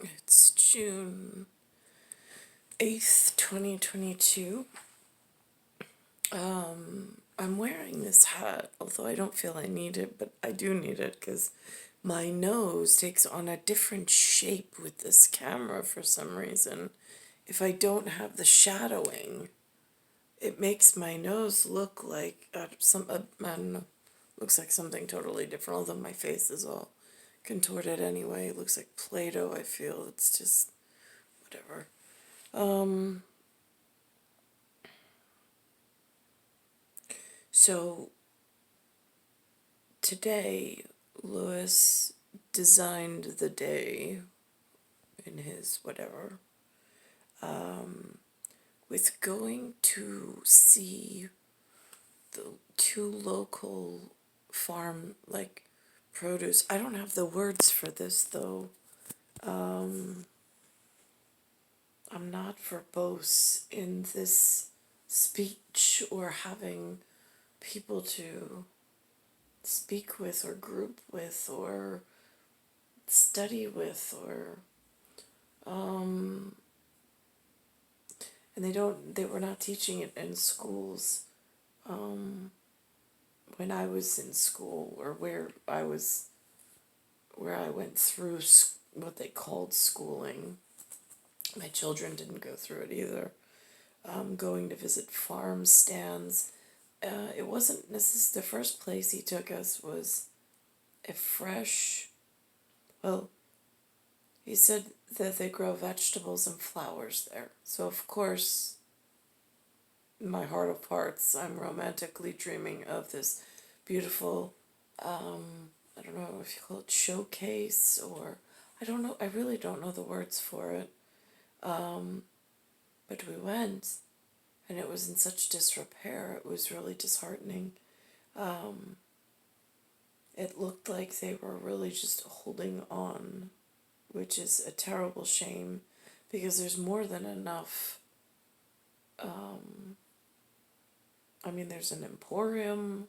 It's June 8th, 2022. I'm wearing this hat, although I don't feel I need it, but I do need it because my nose takes on a different shape with this camera for some reason. If I don't have the shadowing, it makes my nose look like I don't know, looks like something totally different, although my face is all contorted anyway. It looks like Play-Doh, I feel. It's just whatever. So today, Lewis designed the day in his whatever with going to see the two local farm, like, produce. I don't have the words for this though. I'm not verbose in this speech or having people to speak with or group with or study with or and they were not teaching it in schools when I was in school, or where I went through what they called schooling. My children didn't go through it either. Going to visit farm stands. It wasn't necessarily the first place he took us was a fresh, well, he said that they grow vegetables and flowers there. So, of course, in my heart of hearts, I'm romantically dreaming of this beautiful, I don't know if you call it showcase, or I don't know, I really don't know the words for it. But we went, and it was in such disrepair, it was really disheartening. It looked like they were really just holding on, which is a terrible shame, because there's more than enough. There's an emporium,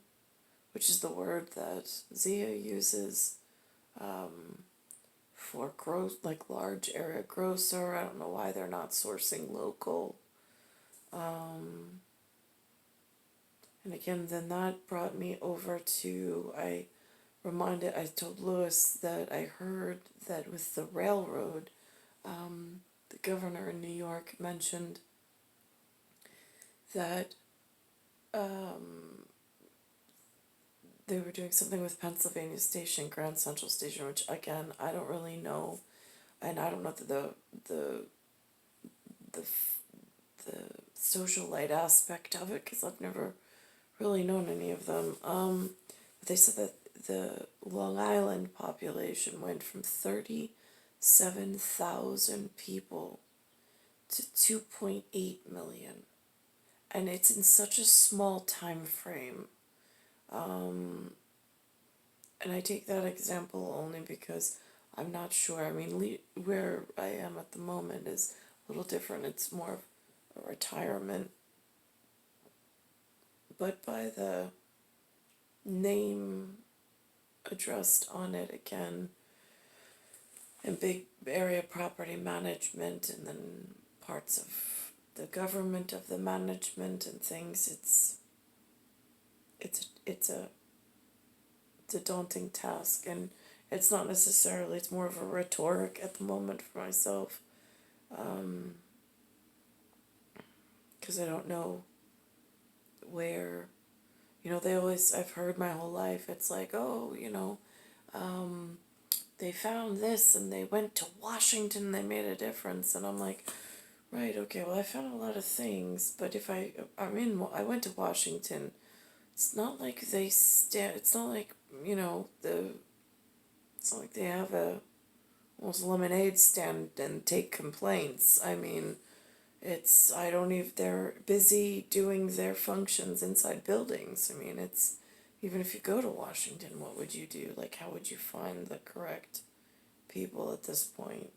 which is the word that Zia uses for like large area grocer. I don't know why they're not sourcing local. And again, then that brought me over to, I told Lewis that I heard that with the railroad, the governor in New York mentioned that they were doing something with Pennsylvania Station, Grand Central Station, which again I don't really know, and I don't know the socialite aspect of it because I've never really known any of them. But they said that the Long Island population went from 37,000 people to 2.8 million, and it's in such a small time frame. And I take that example only because I'm not sure. Where I am at the moment is a little different. It's more of a retirement. But by the name addressed on it again, and big area property management, and then parts of the government of the management and things, it's a daunting task, and it's not necessarily, it's more of a rhetoric at the moment for myself, because I don't know where, I've heard my whole life, it's like, oh, they found this and they went to Washington and they made a difference, and I'm like, right, okay, well, I found a lot of things, but I went to Washington. It's not like it's not like, it's not like they have a almost lemonade stand and take complaints. They're busy doing their functions inside buildings. Even if you go to Washington, what would you do? Like, how would you find the correct people at this point?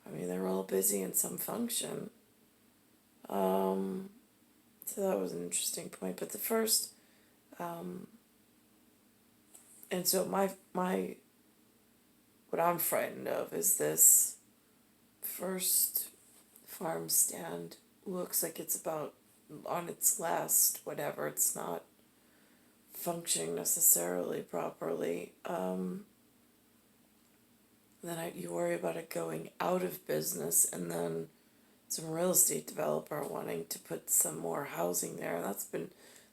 They're all busy in some function. So that was an interesting point. But the first, and so my what I'm frightened of is this first farm stand looks like it's about on its last whatever. It's not functioning necessarily properly. You worry about it going out of business, and then some real estate developer wanting to put some more housing there. And that's been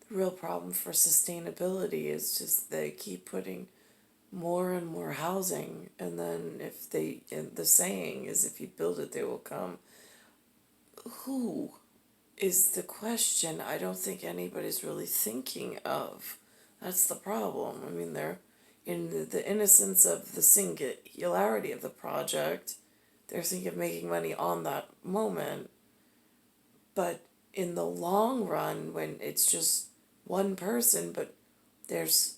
the real problem for sustainability, is just they keep putting more and more housing, and then and the saying is, if you build it, they will come. Who is the question I don't think anybody's really thinking of. That's the problem. I mean, they're in the innocence of the singularity of the project, they're thinking of making money on that moment. But in the long run, when it's just one person, but there's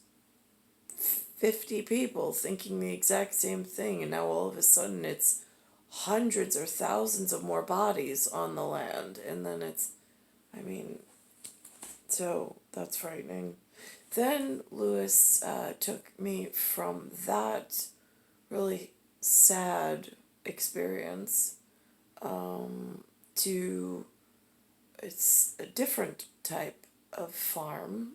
50 people thinking the exact same thing, and now all of a sudden it's hundreds or thousands of more bodies on the land, and then I mean, so that's frightening. Then Lewis took me from that really sad experience to it's a different type of farm.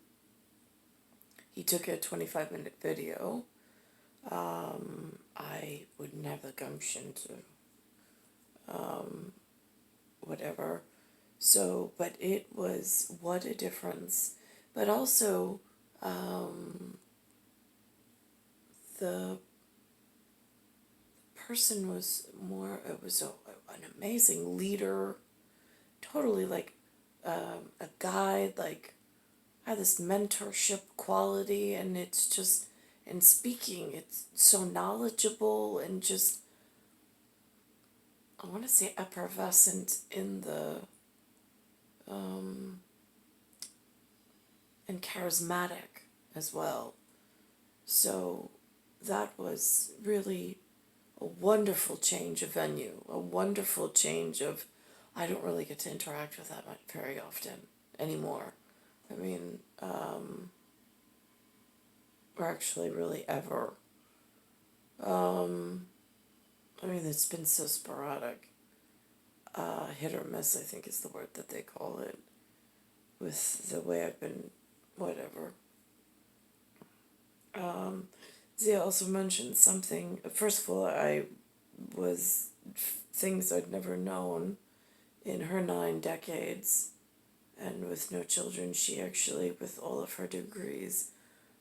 He took a 25-minute video. I wouldn't have the gumption to whatever. So, but it was, what a difference. But also, the person was more, it was an amazing leader, totally like a guide, like had this mentorship quality, and it's just, in speaking, it's so knowledgeable and just, I want to say effervescent in the, and charismatic as well. So that was really a wonderful change of venue, a wonderful change of, I don't really get to interact with that much very often anymore. I mean, or actually really ever. I mean, it's been so sporadic. Hit or miss, I think, is the word that they call it, with the way I've been, whatever. Zia also mentioned something. First of all, I was things I'd never known in her 9 decades, and with no children, she actually, with all of her degrees,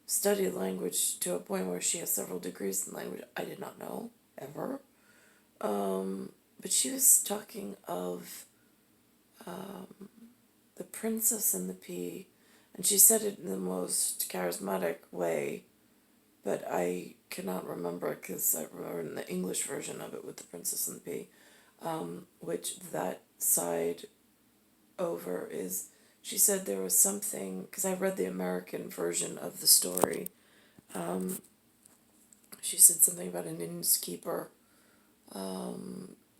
studied language to a point where she has several degrees in language I did not know, ever. But she was talking of The Princess and the Pea, and she said it in the most charismatic way, but I cannot remember it because I remember in the English version of it with The Princess and the Pea, which that side over is, she said there was something, because I read the American version of the story, she said something about an innkeeper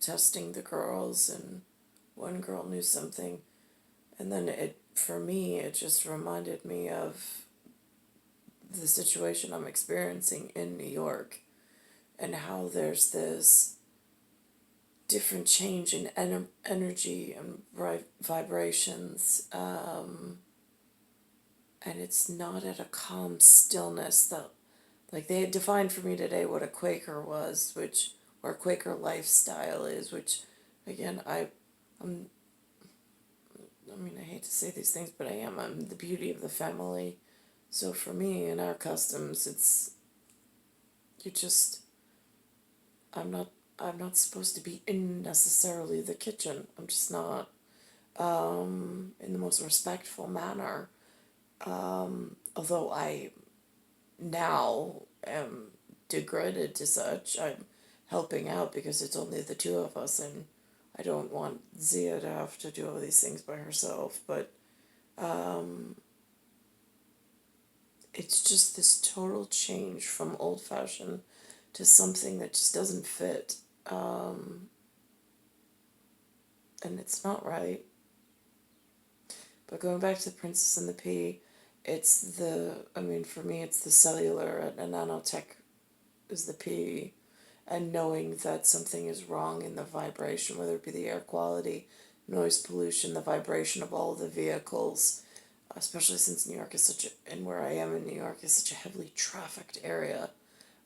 testing the girls, and one girl knew something, and then for me, it just reminded me of the situation I'm experiencing in New York, and how there's this different change in energy and vibrations, and it's not at a calm stillness that, like, they had defined for me today what a Quaker was, or a Quaker lifestyle is, which, again, I mean, I hate to say these things, but I'm the beauty of the family. So for me, in our customs, it's, you just, I'm not supposed to be in necessarily the kitchen. I'm just not, in the most respectful manner. Although I now am degraded to such, I'm helping out because it's only the two of us, and I don't want Zia to have to do all these things by herself, but it's just this total change from old-fashioned to something that just doesn't fit, and it's not right. But going back to The Princess and the Pea, for me, it's the cellular and nanotech is the P, and knowing that something is wrong in the vibration, whether it be the air quality, noise pollution, the vibration of all the vehicles, especially since New York is such a, and where I am in New York is such a heavily trafficked area.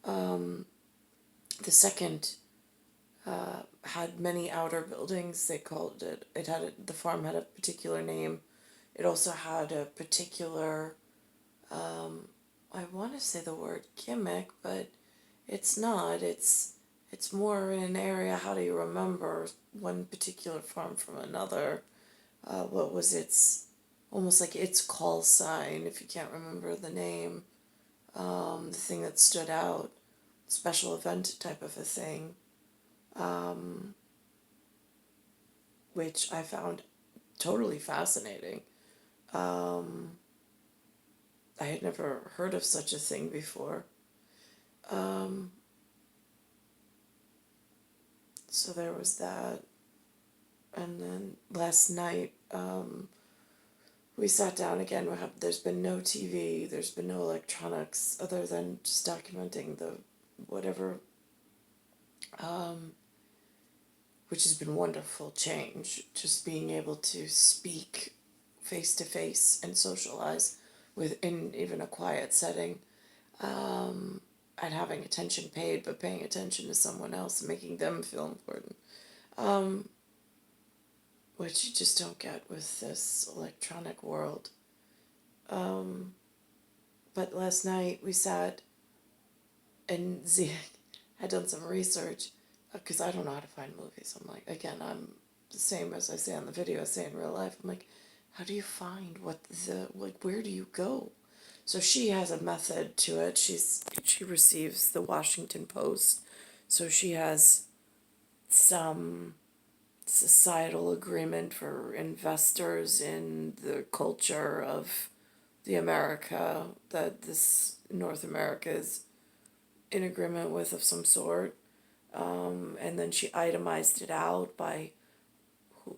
The second had many outer buildings. They called it. The farm had a particular name. It also had a particular. I want to say the word gimmick, but it's not. It's more in an area. How do you remember one particular farm from another? What was its almost like its call sign? If you can't remember the name, the thing that stood out, special event type of a thing, which I found totally fascinating. I had never heard of such a thing before. So there was that. And then last night, we sat down again. There's been no TV, there's been no electronics other than just documenting the whatever, which has been wonderful change. Just being able to speak face to face and socialize within even a quiet setting, and having attention paid, but paying attention to someone else and making them feel important, which you just don't get with this electronic world. But last night we sat and Z had done some research because I don't know how to find movies. I'm like, again, I'm the same as I say on the video, I say in real life. I'm like, how do you find where do you go? So she has a method to it. She receives the Washington Post, so she has some societal agreement for investors in the culture of the America that this North America is in agreement with of some sort. And then she itemized it out by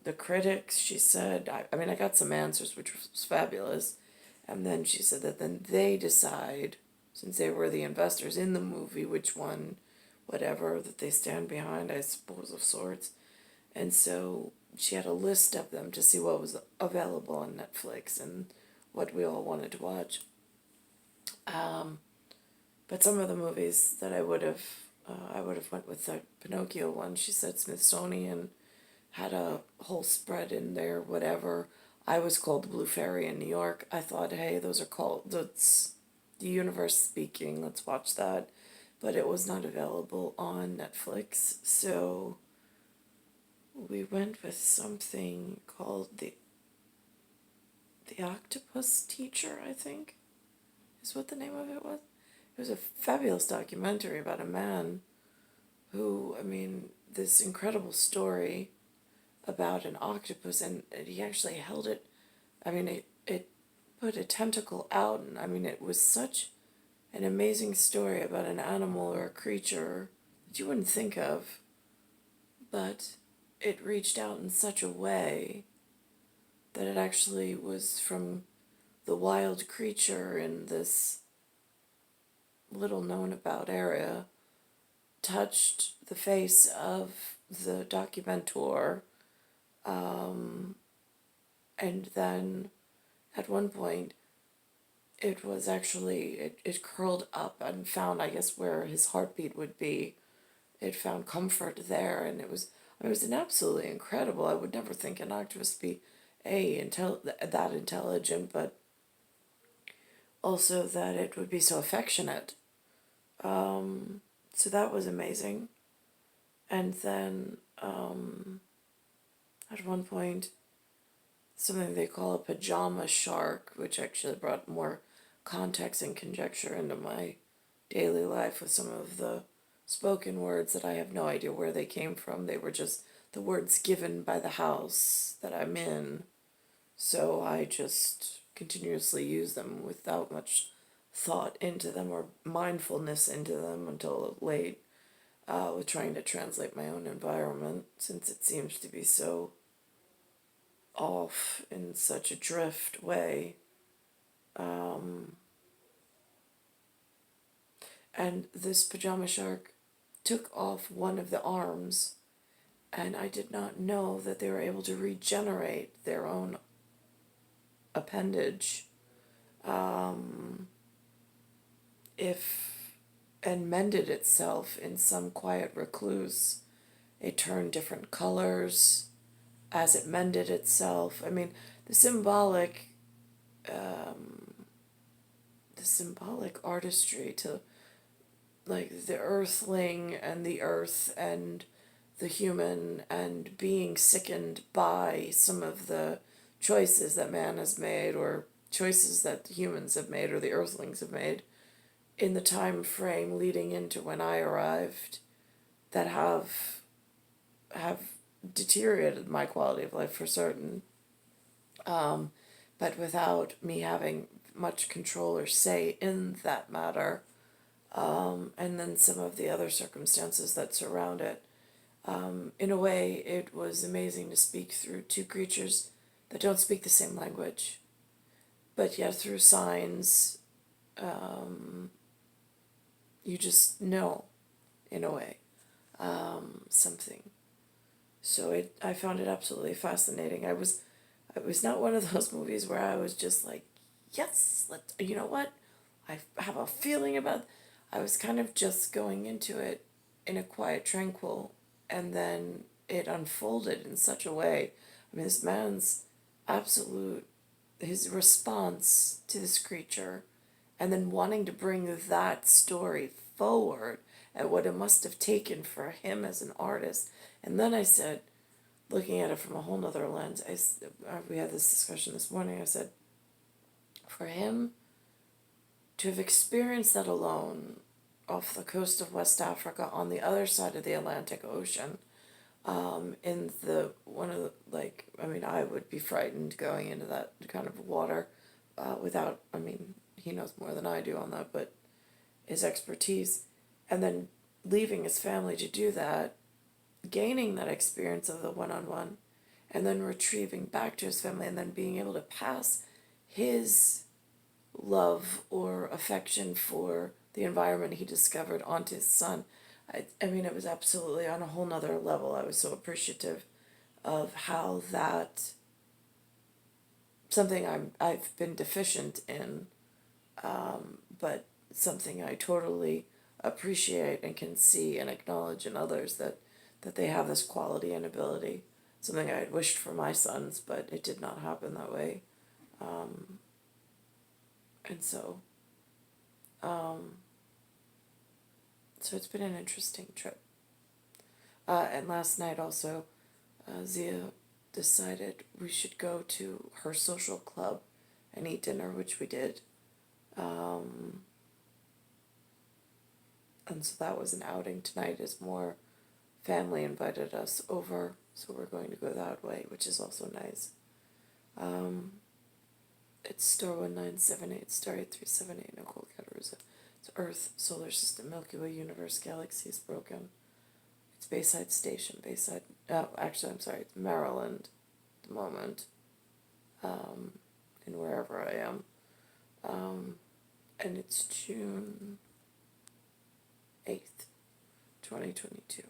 the critics. She said, I mean, I got some answers, which was fabulous. And then she said that then they decide, since they were the investors in the movie, which one, whatever, that they stand behind, I suppose, of sorts. And so she had a list of them to see what was available on Netflix and what we all wanted to watch. But some of the movies that I would have went with the Pinocchio one. She said Smithsonian had a whole spread in there, whatever. I was called the Blue Fairy in New York. I thought, hey, that's the universe speaking. Let's watch that. But it was not available on Netflix, so we went with something called the Octopus Teacher, I think, is what the name of it was. It was a fabulous documentary about a man who, I mean, this incredible story about an octopus, and he actually held it. I mean, it put a tentacle out, and I mean, it was such an amazing story about an animal or a creature that you wouldn't think of, but it reached out in such a way that it actually was from the wild creature in this little known about area, touched the face of the documentor, and then at one point it was actually, it curled up and found, I guess, where his heartbeat would be. It found comfort there, and it was an absolutely incredible. I would never think an octopus be that intelligent, but also that it would be so affectionate. So that was amazing. And then at one point, something they call a pajama shark, which actually brought more context and conjecture into my daily life with some of the spoken words that I have no idea where they came from. They were just the words given by the house that I'm in. So I just continuously use them without much thought into them or mindfulness into them until late, with trying to translate my own environment, since it seems to be so off in such a drift way. And this pajama shark took off one of the arms, and I did not know that they were able to regenerate their own appendage, if and mended itself in some quiet recluse. It turned different colors as it mended itself. I mean, the symbolic artistry to, like, the earthling and the earth and the human, and being sickened by some of the choices that man has made, or choices that humans have made, or the earthlings have made in the time frame leading into when I arrived, that have deteriorated my quality of life for certain, but without me having much control or say in that matter, and then some of the other circumstances that surround it. In a way, it was amazing to speak through two creatures that don't speak the same language, but yet through signs, you just know, in a way, something. So I found it absolutely fascinating. It was not one of those movies where I was just like, yes, you know what, I have a feeling about. I was kind of just going into it in a quiet, tranquil, and then it unfolded in such a way. I mean, this man's his response to this creature, and then wanting to bring that story forward and what it must have taken for him as an artist. And then I said, looking at it from a whole nother lens, we had this discussion this morning, I said, for him to have experienced that alone off the coast of West Africa on the other side of the Atlantic Ocean, in the one of the, like, I mean, I would be frightened going into that kind of water, without, I mean, he knows more than I do on that, but his expertise, and then leaving his family to do that, gaining that experience of the one-on-one, and then retrieving back to his family, and then being able to pass his love or affection for the environment he discovered onto his son. I mean, it was absolutely on a whole nother level. I was so appreciative of how that, something I've been deficient in, but something I totally appreciate and can see and acknowledge in others, that they have this quality and ability. Something I had wished for my sons, but it did not happen that way. And so it's been an interesting trip. And last night also, Zia decided we should go to her social club and eat dinner, which we did. And so that was an outing. Tonight is more family invited us over, so we're going to go that way, which is also nice. It's star 1978, star 8378, Nicole, Cattaruzza. It's Earth, Solar System, Milky Way, Universe, Galaxy is broken. It's Bayside Station, actually, I'm sorry, it's Maryland at the moment, and wherever I am. And it's June 8th, 2022.